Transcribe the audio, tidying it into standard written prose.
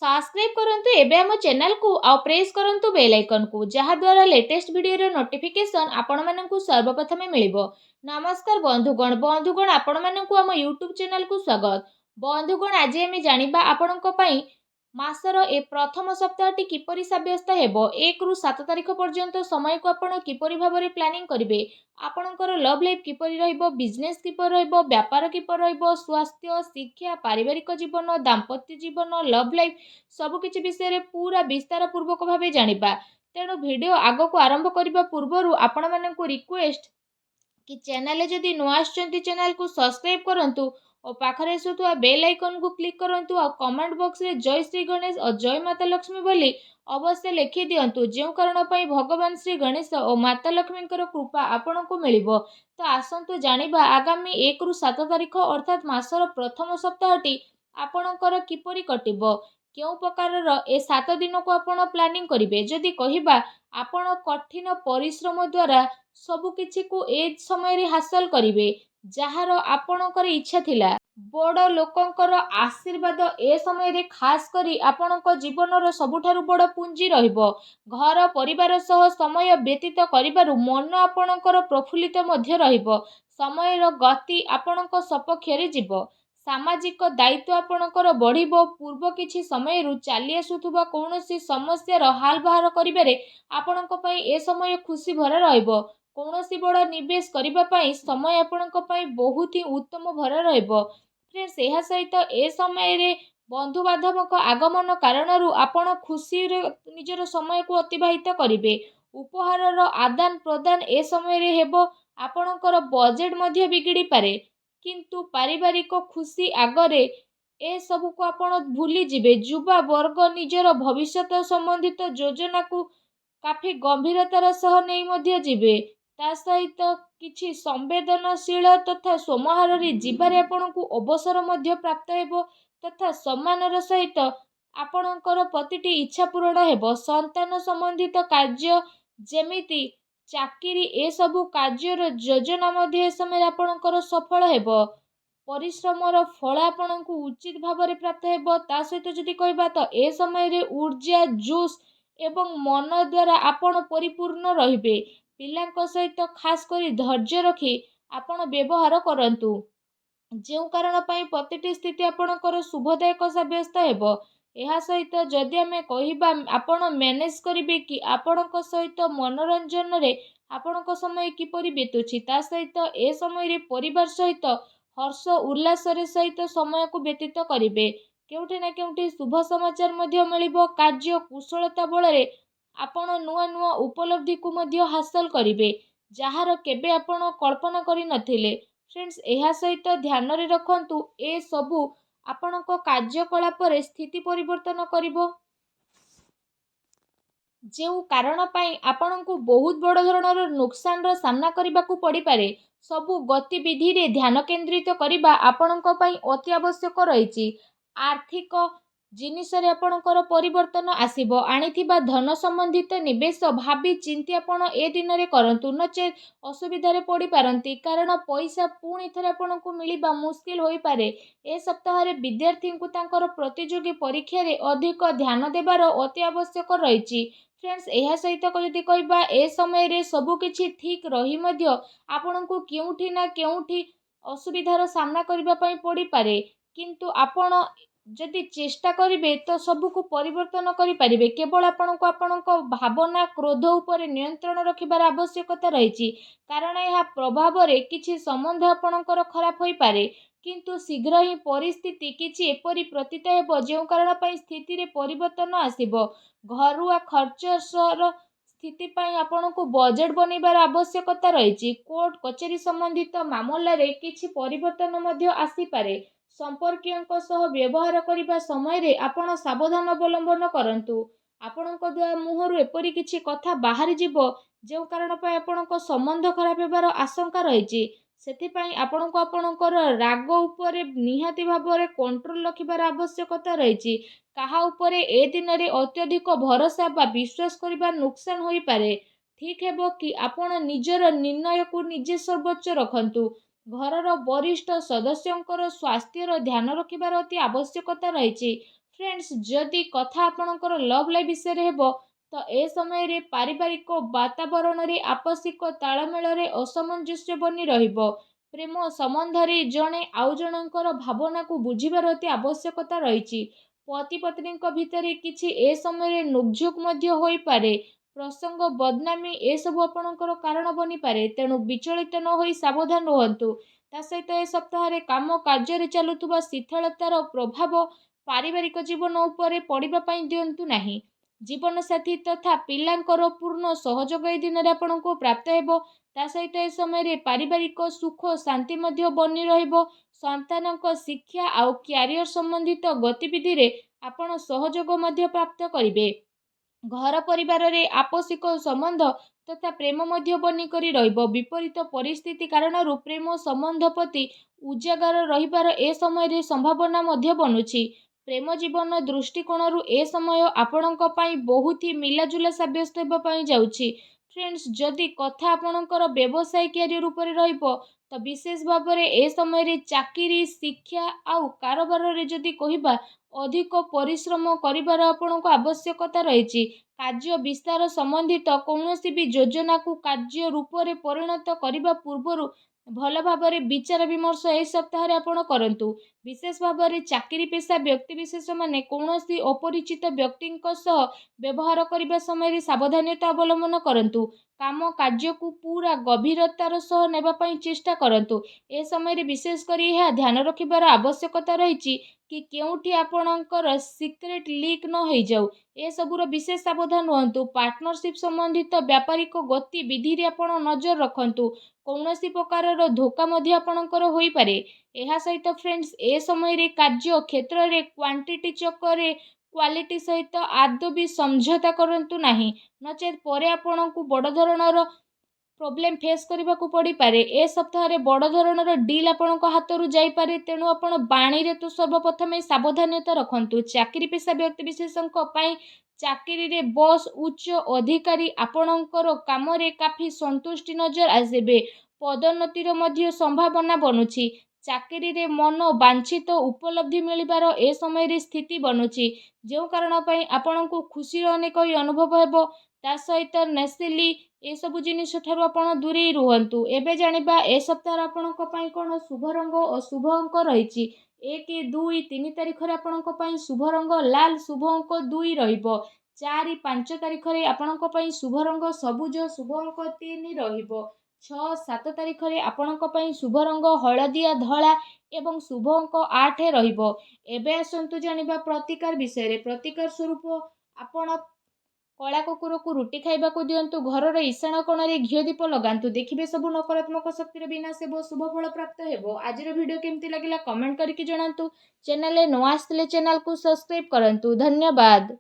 Subscribe करंतु एबे हम चैनल को आ प्रेस करंतु बेल आइकन को जहा द्वारा लेटेस्ट वीडियो रो नोटिफिकेशन आपण माननकु सर्वप्रथमे मिलिबो। नमस्कार बंधुगण आपण माननकु हम यूट्यूब चैनल को स्वागत। बंधुगण आज हम जानिबा आपणक पई मासर ए प्रथम सप्ताहटी किपरि साब्यस्त हेबो 1 रु 7 तारिख पर्यंत समय को आपण किपरि भाबरे प्लानिंग करिवे। आपणकर लव लाइफ किपरि रहइबो, बिजनेस किपरि रहइबो, व्यापार किपरि रहइबो, स्वास्थ्य, शिक्षा, पारिवारिक जीवन, दाम्पत्य जीवन, लव लाइफ सबु किछि विषय रे पूरा विस्तार पूर्वक भाबे जानिबा। तेणु वीडियो आगो को आरंभ करिबा पूर्वरु आपण माननकु रिक्वेस्ट कि चैनल जदि नुआ आछंती चैनल को सब्सक्राइब करंतु और पाखरे आसुथुआ बेल आइकन को क्लिक करंतु और कमेंट बॉक्स रे जय श्री गणेश और जय माता लक्ष्मी बोली अवश्य लिखि दियंतु जेउ कारण पई भगवान श्री गणेश और माता लक्ष्मी कृपा आपण को मिलिबो। तो आसंतु जानिबा आगामी 1 रु 7 तारिख अर्थात मासर प्रथम सप्ताहटी आपणकर किपरि कटिबो, केउ प्रकारर ए 7 दिन को आपण प्लानिंग करिवे। जदि कहिबा आपण कठिन परिश्रम द्वारा सबु किछि को ए समय रे हासिल करिवे जहार आपणकर इच्छा थिला। बड़ लोकंकर आशीर्वाद ए समय रे खास करी आपणक जीवनर सबुठारु बड़ पुंजी रहिबो। घर परिवार सह समय व्यतीत करिबारु मन आपणकर प्रफुल्लित मध्य रहिबो। समयर गति आपणक सपक्ष रे जिवो। सामाजिक दायित्व आपणकर बढ़िबो। पूर्व किछि समय रु चाली आसुथुबा कोनोसी समस्या रो हाल बाहर करिबारे आपणक पई ए समय खुशी भरा रहिबो। कोनोसी बड़ निवेश करिबा पई समय आपणक पई बहुत ही उत्तम भरा रहिबो। फ्रेंड्स एहा सहित ए समय रे बंधु बांधवक आगमन कारणरू आपण खुशी रे निजर समय को अतिबाहित करिवे। उपहारर आदान प्रदान ए समय रे हेबो। आपणकर बजेट मध्य बिगिड़ी पारे किंतु पारिवारिक खुशी आगरे ए सबु को आपण भूली जिवे। युवा वर्ग निजर भविष्यत संबंधित योजना को काफी गंभीरतार सह नहीं मध्य जिवे। ता सहित किछि संवेदनशील तथा सोमहारी जीवारे आपणकु अवसर मध्य प्राप्त हेबो तथा सम्मानर सहित आपणकर प्रतिटी इच्छा पूरण हेबो। संतान संबंधित कार्य जेमिति चाकरी ए सबु कार्यर योजना मध्य समय आपणकर सफल हेबो। परिश्रमर फल आपणकु उचित भाव में प्राप्त हेबो। ता सहित जदि कहबा तो ए समय रे ऊर्जा जोश एवं मन द्वारा आपण परिपूर्ण रहिबे। पिलांक सहित खास करी धैर्य रखी आपण व्यवहार करंतु जेउ कारण पई प्रतिटी स्थिति आपणकर शुभदायक साब्यस्त हेबो। एहा सहित जदि आमे कहिबा आपण मैनेज करिवे कि आपणक सहित मनोरंजन रे आपणक समय किपरि बीतुछि। ता सहित ए समय रे परिवार सहित हर्ष उल्लास रे सहित समय को व्यतीत करिवे। केउठी ना केउठी शुभ समाचार मध्य मिलिबो। कार्य कुशलता बल रे आपण नुआ नुआ उपलब्धि को मध्य हासिल करिवे जहार केबे आपण कल्पना करि नथिले। फ्रेंड्स एहा सहित ध्यान रे रखंतु ए सबु आपणक कार्यकलाप रे स्थिति परिवर्तन करिवो जेउ कारण पाई आपणकु बहुत बड़ धरणर नुकसान रो सामना करिबाकू पड़ी पारे। सबु गतिविधि रे ध्यान केंद्रित करिबा आपणक पाई अति आवश्यक रहिछि। आर्थिक जिनिस रे आपणकर परिवर्तन आसीबो। आनिथिबा धन संबंधित निवेश भाबी चिंती आपण ए दिन रे करंतु नचे असुविधा रे पड़ी पारंती कारण पैसा पुणी थरे आपणकु मिलिबा मुश्किल होई पारे। ए सप्ताह रे विद्यार्थी को तांकर प्रतियोगी परीक्षा रे अधिक ध्यान देबार अति आवश्यक रहिछि। फ्रेंड्स एहा सहित जदि कहबा ए समय रे सबु किछि ठीक रही मध्य आपणकु केउठी ना केउठी असुविधार सामना करिबा पई पड़ी पारे किंतु आपण जदि चेष्टा करिवे तो सबु को परिवर्तन करि परिबे। केवल आपणको आपणको भावना क्रोध ऊपर नियंत्रण रखिबार आवश्यकता रहिछि कारण यह प्रभाव रे किछि संबंध आपणकर खराब होई पारे किंतु शीघ्र ही परिस्थिति किछि एपरि प्रतीत हेबो जेउ कारण पई स्थिति रे परिवर्तन आसीबो। घरुआ खर्चर स्थिति पई आपणको बजेट बनेबार आवश्यकता रहिछि। कोर्ट कचेरी संबंधित मामला रे किछि परिवर्तन मध्य आसी पारे। संपर्कियों सह व्यवहार करिबा समय रे आपण सावधान अवलंबन करंतु। आपणको द्वारा मुहरु एपरि किछि कथा बाहरी जिवो जेउ कारण पई आपणको संबंध खराब हेबार आशंका रहिछि। सेथि पई आपणको आपणकर राग ऊपर निहाती भाबरे कंट्रोल रखिबार आवश्यकता रहिछि। काहा ऊपर ए दिन रे अत्यधिक भरोसा बा विश्वास करिबा नुकसान होई पारे। ठीक हेबो कि आपण निजर निर्णय को निजे सर्वोच्च रखंतु। घरर वरिष्ठ सदस्यंकर स्वास्थ्यर ध्यान रखिबार अति आवश्यकता रहिछि। फ्रेंड्स जदि कथा आपणकर लव लाइफ विषय हेब तो ए समय पारिवारिक वातावरण रे आपसिक तालमेल रे असमंजस्य बनी रहिबो। प्रेम संबंध रे जणे आउ जणकर भावना को बुझिबार अति आवश्यकता रहिछि। पति पत्नी भितर किछि ए समय नोकझोक मध्य होई पारे। प्रसंग बदनामी ए सब आपणकर कारण बनी पारे, तेणु विचलित न होई सावधान रहंतु। ता सहित ए सप्ताह काम कार्य रे चलुथुबा शिथिलतार प्रभाव पारिवारिक जीवन उपरे पड़िबा पई दियंतु नाही। जीवन साथी तथा पिलांकर पूर्ण सहयोग ए दिन आपको प्राप्त हेबो। ता सहित ए समय पारिवारिक सुख शांति मध्य बनी रहिबो। संतानक शिक्षा आउ क्यारियर संबंधित गतिविधि रे आपण सहयोग मध्य प्राप्त करिवे। घर परिवार रे आपसिक संबंध तथा प्रेम मध्य बनी करी रहिबो। विपरीत परिस्थिति कारण प्रेम संबंध प्रति उजागर रहिबार ए समय रे संभावना मध्य बनुछि। प्रेम जीवन दृष्टिकोण ए समय आपणक पई बहुत ही मिलाजुला साब्यस्त हेबा पई जाउछि। फ्रेंड्स जदि कथा आपणकर व्यवसाय कैरियर ऊपर रहिबो तो विशेष भाव में ए समय रे चाकरी शिक्षा आउ कारोबार रे जदि कहिबा अधिक परिश्रम करिबार आपणको आवश्यकता रहिछि। कार्य विस्तार संबंधित कौनसी भी योजना को कार्य रूप में परिणत करने पूर्व भल भाव में विचार विमर्श ए सप्ताह आपण करंतु। विशेष भाव में चाकरी पेशा व्यक्तिविशेष माने कौनसी अपरिचित व्यक्ति व्यवहार करने समय सावधानता अवलंबन करंतु। काम कार्य को पूरा गभीरतार सह नेबा पई चेष्टा करंतु। ए समय विशेषकर यह ध्यान रखिबार आवश्यकता रही कि केउठी आपणकर सिक्रेट लीक न हो जाऊ। ए सबुर विशेष सावधान रहंतु। पार्टनरशिप संबंधित व्यापारिक गतिविधि रे आपण नजर रखंतु। कौनसी प्रकार धोखा मध्य आपणकर होई पारे। एहा सहित फ्रेंड्स ए समय रे कार्य क्षेत्र रे क्वांटिटी चक्कर क्वालिटी सहित आदौ भी समझौता करंतु नाही, नचेत परे आपणकु बड़ धरणर प्रोब्लेम फेस करने को पड़ पारे। ए सप्ताह रे बड़ धरणर डील आपण हाथ जाई पारे, तेणु आपण बाणी रे तो सर्वप्रथम सावधानता रखंतु। चाकरी पेशा व्यक्ति विशेषज्ञ पई चाकरी रे बॉस उच्च अधिकारी आपणकर काम रे काफी संतुष्टि नजर आसेबे। पदोन्नतिर मध्य संभावना बनुछि। चाकरी रे मन वांछित उपलब्धि मिलिबार ए समय रे स्थिति बनुछि, जो कारण पई आपणको खुशी अनेक अनुभव हेबो। ता सहित नेसिली ए सब जिनिस ठारू आपण दूरी रुहंतु। एबे जानिबा ए सप्ताह आपणक पई कोन शुभ रंग और शुभ अंक रहिछि। 1 2 3 तारिख रे आपणक पई शुभ रंग लाल, शुभ अंक 2 रहिबो। 4 5 तारिख रे आपणक पई शुभ रंग सबुज, शुभ अंक 3 रहिबो। 6 7 तारिख रे आपणक पई शुभ रंग हळदिया धळा एवं शुभ अंक 8 रहिबो। एबे आसंतु जानिबा प्रतिकार विषय रे। प्रतिकार स्वरूप आपण कला कुकुर को रुटी खाइबा को दियंतु। घर ईशान कोण रे घिओ दीप लगांतु। देखिबे सब नकारात्मक शक्ति विनाश हेबो, शुभ फल प्राप्त हेबो। आजिर वीडियो केमती लागिला कमेंट करके जणांतु। चैनल रे न आस्थिले चैनल को सब्सक्राइब करंतु। धन्यवाद।